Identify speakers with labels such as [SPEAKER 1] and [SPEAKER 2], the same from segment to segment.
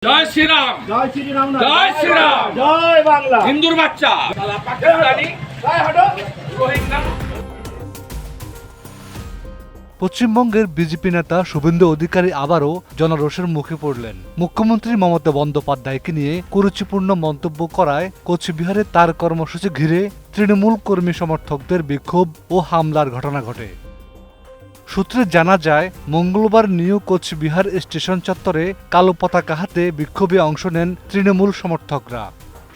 [SPEAKER 1] জয় শ্রীরাম,
[SPEAKER 2] জয় শ্রীরাম,
[SPEAKER 1] জয় শ্রীরাম,
[SPEAKER 2] জয় বাংলা।
[SPEAKER 1] হিন্দুর বাচ্চা পাকিস্তানি রোহিঙ্গা।
[SPEAKER 3] পশ্চিমবঙ্গের বিজেপি নেতা শুভেন্দু অধিকারী আবারও জনরোষের মুখে পড়লেন। মুখ্যমন্ত্রী মমতা বন্দ্যোপাধ্যায়কে নিয়ে কুরুচিপূর্ণ মন্তব্য করায় কোচবিহারে তার কর্মসূচি ঘিরে তৃণমূল কর্মী সমর্থকদের বিক্ষোভ ও হামলার ঘটনা ঘটে। সূত্রে জানা যায়, মঙ্গলবার নিউ কোচবিহার স্টেশন চত্বরে কালো পতাকা হাতে বিক্ষোভে অংশ নেন তৃণমূল সমর্থকরা।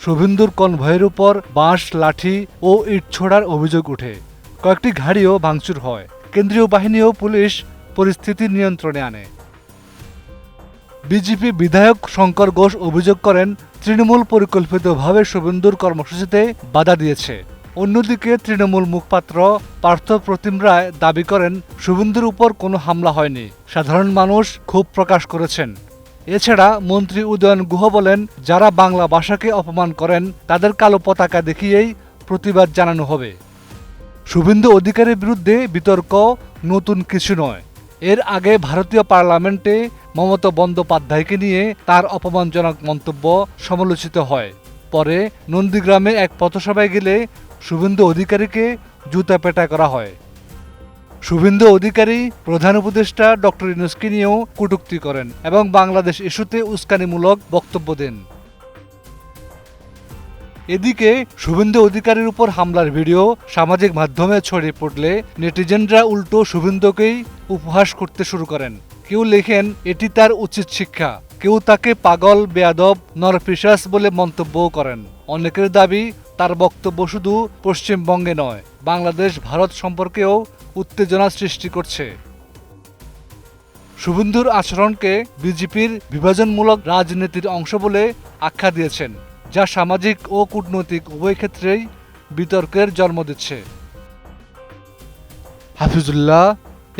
[SPEAKER 3] শুভেন্দুর কনভয়ের উপর বাঁশ, লাঠি ও ইট ছোড়ার অভিযোগ ওঠে। কয়েকটি গাড়িও ভাঙচুর হয়। কেন্দ্রীয় বাহিনী ও পুলিশ পরিস্থিতি নিয়ন্ত্রণে আনে। বিজেপি বিধায়ক শঙ্কর ঘোষ অভিযোগ করেন, তৃণমূল পরিকল্পিতভাবে শুভেন্দুর কর্মসূচিতে বাধা দিয়েছে। অন্যদিকে তৃণমূল মুখপাত্র পার্থ প্রতিম রায় দাবি করেন, শুভেন্দুর উপর কোনো হামলা হয়নি, সাধারণ মানুষ ক্ষোভ প্রকাশ করেছেন। এছাড়া মন্ত্রী উদয়ন গুহ বলেন, যারা বাংলা ভাষাকে অপমান করেন তাদের কালো পতাকা দেখিয়েই প্রতিবাদ জানানো হবে। শুভেন্দু অধিকারীর বিরুদ্ধে বিতর্ক নতুন কিছু নয়। এর আগে ভারতীয় পার্লামেন্টে মমতা বন্দ্যোপাধ্যায়কে নিয়ে তার অপমানজনক মন্তব্য সমালোচিত হয়। পরে নন্দীগ্রামে এক পথসভায় গেলে শুভেন্দু অধিকারীকে জুতাপেটা করা হয়। শুভেন্দু অধিকারী প্রধান উপদেষ্টা ডক্টর ইউনূসকে নিয়েও কটূক্তি করেন এবং বাংলাদেশ ইস্যুতে উস্কানিমূলক বক্তব্য দেন। এদিকে শুভেন্দু অধিকারীর উপর হামলার ভিডিও সামাজিক মাধ্যমে ছড়িয়ে পড়লে নেটিজেনরা উল্টো শুভেন্দুকেই উপহাস করতে শুরু করেন। কেউ লেখেন, এটি তার উচিত শিক্ষা। কেউ তাকে পাগল, বেয়াদব, নরপিশাচ বলে মন্তব্যও করেন। অনেকের দাবি, তার বক্তব্য শুধু পশ্চিমবঙ্গে নয়, বাংলাদেশ ভারত সম্পর্কেও উত্তেজনা সৃষ্টি করছে। শুভেন্দুর আচরণকে বিজেপির বিভাজনমূলক রাজনীতির অংশ বলে আখ্যা দিয়েছেন, যা সামাজিক ও কূটনৈতিক উভয় ক্ষেত্রেই বিতর্কের জন্ম দিচ্ছে। হাফিজুল্লাহ,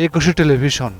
[SPEAKER 3] একুশে টেলিভিশন।